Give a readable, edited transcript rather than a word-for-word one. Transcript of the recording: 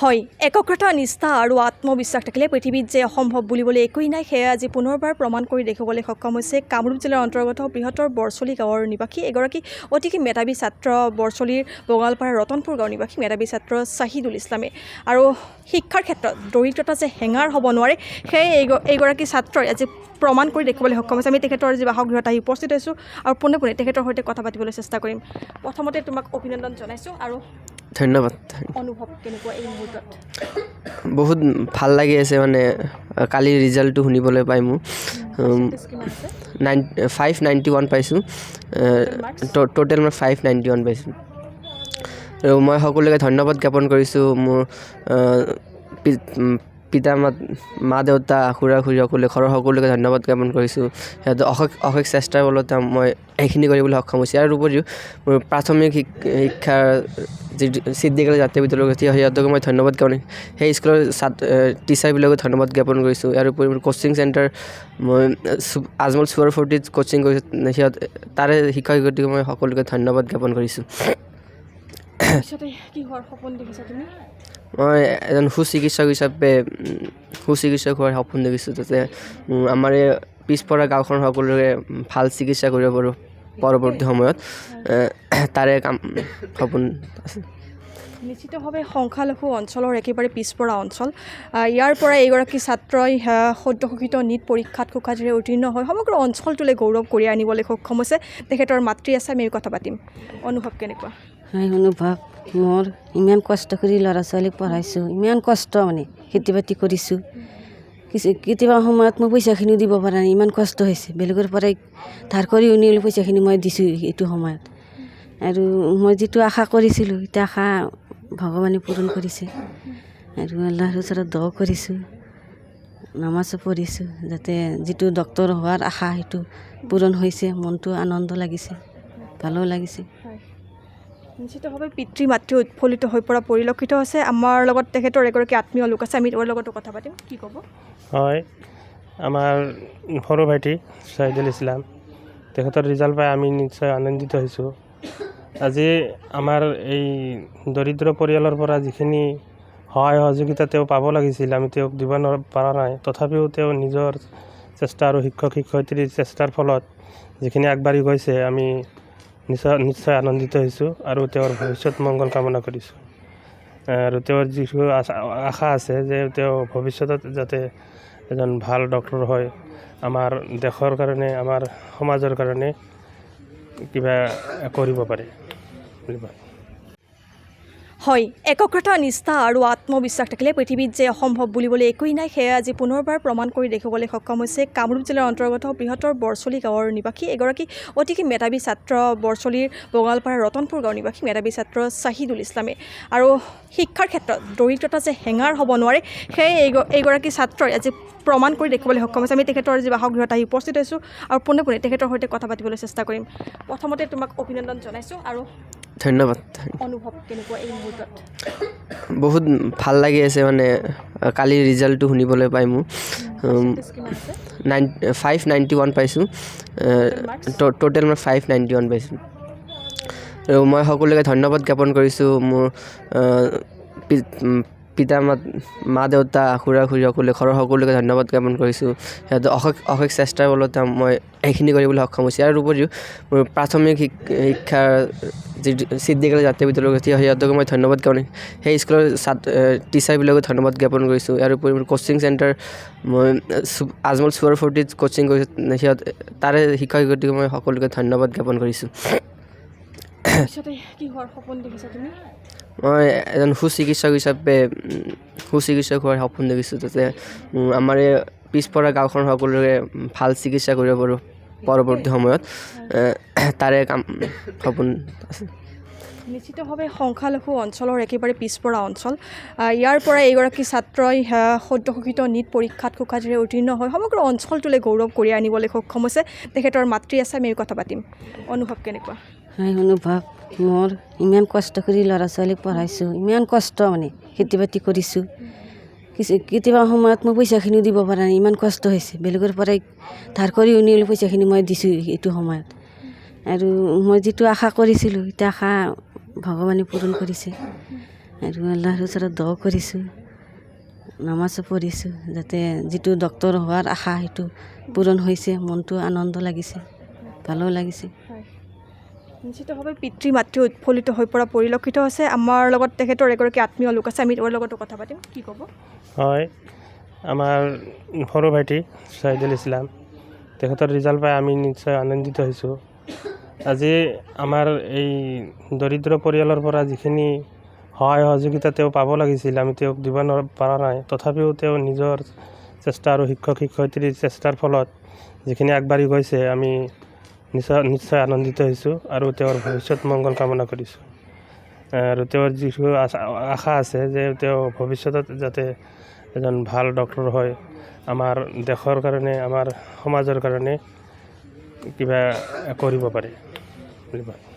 হয়, একগ্ৰতা নিষ্ঠা আৰু আত্মবিশ্বাস থাকিলে পৃথিৱীত যে অসম্ভৱ বুলিবলৈ একোৱেই নাই সেয়া আজি পুনৰবাৰ প্ৰমাণ কৰি দেখুৱাবলৈ সক্ষম হৈছে কামৰূপ জিলাৰ অন্তৰ্গত বৃহত্তৰ বৰচলি গাঁৱৰ নিবাসী এগৰাকী অতিকে মেধাৱী ছাত্ৰ বৰচলিৰ বগালপাৰা ৰতনপুৰ গাঁৱৰ নিবাসী মেধাৱী ছাত্ৰ চাহিদুল ইছলামে আৰু শিক্ষাৰ ক্ষেত্ৰত দৰিদ্ৰতা যে হেঙাৰ হ'ব নোৱাৰে সেয়ে এইগৰাকী ছাত্ৰই আজি প্ৰমাণ কৰি দেখুৱাবলৈ সক্ষম হৈছে। আমি তেখেতৰ যি বাসগৃহত আহি উপস্থিত হৈছোঁ আৰু পোনে পোনে তেখেতৰ সৈতে কথা পাতিবলৈ চেষ্টা কৰিম। প্ৰথমতে তোমাক অভিনন্দন জনাইছোঁ আৰু ধন্যবাদ। অনুভৱ কেনেকুৱা এই মুহূৰ্তত? বহুত ভাল লাগি আছে মানে কালি ৰিজাল্টটো শুনিবলৈ পাই মোৰ 591 পাইছোঁ, টোটেল মই 591 পাইছোঁ। আৰু মই সকলোকে ধন্যবাদ জ্ঞাপন কৰিছোঁ মোৰ পিতা মা দেউতা খুৰা খুৰী সকলোৱে ঘৰৰ সকলোকে ধন্যবাদ জ্ঞাপন কৰিছোঁ। সিহঁতে অশেষ চেষ্টাৰ বলতে মই এইখিনি কৰিবলৈ সক্ষম হৈছোঁ। ইয়াৰ উপৰিও মোৰ প্ৰাথমিক শিক্ষাৰ যি চিদ্দিকালী জাতীয় বিদ্যালয় সিহঁতকো মই ধন্যবাদ জ্ঞাপন সেই স্কুলৰ টিচাৰবিলাকো ধন্যবাদ জ্ঞাপন কৰিছোঁ। ইয়াৰ উপৰি মোৰ কোচিং চেণ্টাৰ মই আজমল চুৱাৰ ফৰ্টিত কোচিং কৰিছোঁ, তাৰে শিক্ষক শিক্ষয়িত্ৰীক মই সকলোকে ধন্যবাদ জ্ঞাপন কৰিছোঁ। মই এজন সুচিকিৎসক হিচাপে সুচিকিৎসক হোৱাৰ সপোন দেখিছোঁ, যাতে আমাৰ এই পিছপৰা গাঁওখন সকলোৰে ভাল চিকিৎসা কৰিব পাৰোঁ পৰৱৰ্তী সময়ত, তাৰে সপোন আছে। নিশ্চিতভাৱে সংখ্যালঘু অঞ্চলৰ একেবাৰে পিছপৰা অঞ্চল, ইয়াৰ পৰা এইগৰাকী ছাত্ৰই সদ্যঘোষিত নীট পৰীক্ষাত সুখাজেৰে উত্তীৰ্ণ হৈ সমগ্ৰ অঞ্চলটোলৈ গৌৰৱ কঢ়িয়াই আনিবলৈ সক্ষম হৈছে। তেখেতৰ মাতৃ আছে, আমি কথা পাতিম। অনুভৱ কেনেকুৱা? হয়, অনুভৱ মোৰ ইমান কষ্ট কৰি ল'ৰা ছোৱালীক পঢ়াইছোঁ, ইমান কষ্ট মানে খেতি বাতি কৰিছোঁ, কেতিয়াবা সময়ত মই পইচাখিনিও দিব পৰা নাই, ইমান কষ্ট হৈছে। বেলেগৰ পৰাই ধাৰ কৰি উনিলে পইচাখিনি মই দিছোঁ এইটো সময়ত। আৰু মই যিটো আশা কৰিছিলোঁ সেইটো আশা ভগৱানে পূৰণ কৰিছে। আৰু আল্লাহৰ ওচৰত দোৱা কৰিছোঁ, নামাজো পঢ়িছোঁ, যাতে যিটো ডক্তৰ হোৱাৰ আশা সেইটো পূৰণ হৈছে। মনটো আনন্দ লাগিছে, ভালো লাগিছে। নিশ্চিতভাৱে পিতৃ মাতৃ উৎফুল্লিত হৈ পৰা পৰিলক্ষিত হৈছে। আমাৰ লগত তেখেতৰ এগৰাকী আত্মীয় লোক আছে, আমি তেওঁৰ লগতো কথা পাতিম। কি ক'ব? হয়, আমাৰ সৰু ভাইটি চাহিদুল ইছলাম, তেখেতৰ ৰিজাল্ট পাই আমি নিশ্চয় আনন্দিত হৈছোঁ। আজি আমাৰ এই দৰিদ্ৰ পৰিয়ালৰ পৰা যিখিনি সহায় সহযোগিতা তেওঁ পাব লাগিছিল আমি তেওঁক দিব পৰা নাই, তথাপিও তেওঁ নিজৰ চেষ্টা আৰু শিক্ষক শিক্ষয়িত্ৰীৰ চেষ্টাৰ ফলত যিখিনি আগবাঢ়ি গৈছে আমি নিশ্চয় আনন্দিত হৈছোঁ আৰু তেওঁৰ ভৱিষ্যত মংগল কামনা কৰিছোঁ। আৰু তেওঁৰ যিটো আশা আছে যে তেওঁ ভৱিষ্যতত যাতে এজন ভাল ডক্তৰ হয়, আমাৰ দেশৰ কাৰণে আমাৰ সমাজৰ কাৰণে কিবা কৰিব পাৰে। হয়, একগ্ৰতা নিষ্ঠা আৰু আত্মবিশ্বাস থাকিলে পৃথিৱীত যে অসম্ভৱ বুলিবলৈ একোৱেই নাই সেয়া আজি পুনৰবাৰ প্ৰমাণ কৰি দেখুৱাবলৈ সক্ষম হৈছে কামৰূপ জিলাৰ অন্তৰ্গত বৃহত্তৰ বৰচলি গাঁৱৰ নিবাসী এগৰাকী অতিকে মেধাৱী ছাত্ৰ বৰচলিৰ বগালপাৰা ৰতনপুৰ গাঁৱৰ নিবাসী মেধাৱী ছাত্ৰ চাহিদুল ইছলামে আৰু শিক্ষাৰ ক্ষেত্ৰত দৰিদ্ৰতা যে হেঙাৰ হ'ব নোৱাৰে সেয়ে এইগৰাকী ছাত্ৰই আজি প্ৰমাণ কৰি দেখুৱাবলৈ সক্ষম হৈছে। আমি তেখেতৰ যি বাসগৃহত আহি উপস্থিত হৈছোঁ আৰু পোনে পোনে তেখেতৰ সৈতে কথা পাতিবলৈ চেষ্টা কৰিম। প্ৰথমতে তোমাক অভিনন্দন জনাইছোঁ আৰু ধন্যবাদ। অনুভৱ কেনেকুৱা এই মুহূৰ্তত? বহুত ভাল লাগি আছে মানে কালি ৰিজাল্টটো শুনিবলৈ পাই মোৰ 591 পাইছোঁ, টোটেল মই 591 পাইছোঁ। আৰু মই সকলোকে ধন্যবাদ জ্ঞাপন কৰিছোঁ মোৰ পিতা মা দেউতা খুৰা খুৰী সকলোৱে ঘৰৰ সকলোকে ধন্যবাদ জ্ঞাপন কৰিছোঁ। সিহঁতে অশেষ চেষ্টাৰ বলতে মই এইখিনি কৰিবলৈ সক্ষম হৈছোঁ। ইয়াৰ উপৰিও মোৰ প্ৰাথমিক শিক্ষাৰ যি চিদ্দিকালী জাতীয় বিদ্যালয় সিহঁতকো মই ধন্যবাদ জ্ঞাপন সেই স্কুলৰ টিচাৰবিলাকো ধন্যবাদ জ্ঞাপন কৰিছোঁ। ইয়াৰ উপৰি মোৰ কোচিং চেণ্টাৰ মই আজমল চুৱাৰ ফৰ্টিত কোচিং কৰিছোঁ, তাৰে শিক্ষক শিক্ষয়িত্ৰীক মই সকলোকে ধন্যবাদ জ্ঞাপন কৰিছোঁ। মই এজন সুচিকিৎসক হিচাপে সুচিকিৎসক হোৱাৰ সপোন দেখিছোঁ, যাতে আমাৰ এই পিছপৰা গাঁওখন সকলোৰে ভাল চিকিৎসা কৰিব পাৰোঁ পৰৱৰ্তী সময়ত, তাৰে সপোন আছে। নিশ্চিতভাৱে সংখ্যালঘু অঞ্চলৰ একেবাৰে পিছপৰা অঞ্চল, ইয়াৰ পৰা এইগৰাকী ছাত্ৰই সদ্যঘোষিত নীট পৰীক্ষাত সুখাজেৰে উত্তীৰ্ণ হৈ সমগ্ৰ অঞ্চলটোলৈ গৌৰৱ কঢ়িয়াই আনিবলৈ সক্ষম হৈছে। তেখেতৰ মাতৃ আছে, আমি কথা পাতিম। অনুভৱ কেনেকুৱা? হয়, অনুভৱ মোৰ ইমান কষ্ট কৰি ল'ৰা ছোৱালীক পঢ়াইছোঁ, ইমান কষ্ট মানে খেতি বাতি কৰিছোঁ, কেতিয়াবা সময়ত মই পইচাখিনিও দিব পৰা নাই, ইমান কষ্ট হৈছে। বেলেগৰ পৰাই ধাৰ কৰি উনিলে পইচাখিনি মই দিছোঁ এইটো সময়ত। আৰু মই যিটো আশা কৰিছিলোঁ সেইটো আশা ভগৱানে পূৰণ কৰিছে। আৰু আল্লাহৰ ওচৰত দোৱা কৰিছোঁ, নামাজো পঢ়িছোঁ, যাতে যিটো ডক্তৰ হোৱাৰ আশা সেইটো পূৰণ হৈছে। মনটো আনন্দ লাগিছে, ভালো লাগিছে। নিশ্চিতভাৱে পিতৃ মাতৃ উৎফুল্লিত হৈ পৰা পৰিলক্ষিত হৈছে। আমাৰ লগত তেখেতৰ এগৰাকী আত্মীয় লোক আছে, আমি তেওঁৰ লগতো কথা পাতিম। কি ক'ব? হয়, আমাৰ সৰু ভাইটি চাইদুল ইছলাম, তেখেতৰ ৰিজাল্ট পাই আমি নিশ্চয় আনন্দিত হৈছোঁ। আজি আমাৰ এই দৰিদ্ৰ পৰিয়ালৰ পৰা যিখিনি সহায় সহযোগিতা তেওঁ পাব লাগিছিল, আমি তেওঁক দিব পৰা নাই। তথাপিও তেওঁ নিজৰ চেষ্টা আৰু শিক্ষক শিক্ষয়িত্ৰীৰ চেষ্টাৰ ফলত যিখিনি আগবাঢ়ি গৈছে, আমি নিশ্চয় আনন্দিত হৈছোঁ আৰু তেওঁৰ ভৱিষ্যত মংগল কামনা কৰিছোঁ। আৰু তেওঁৰ যিটো আশা আছে যে তেওঁ ভৱিষ্যতত যাতে এজন ভাল ডক্তৰ হয়, আমাৰ দেশৰ কাৰণে, আমাৰ সমাজৰ কাৰণে কিবা কৰিব পাৰে বুলি ভাবোঁ।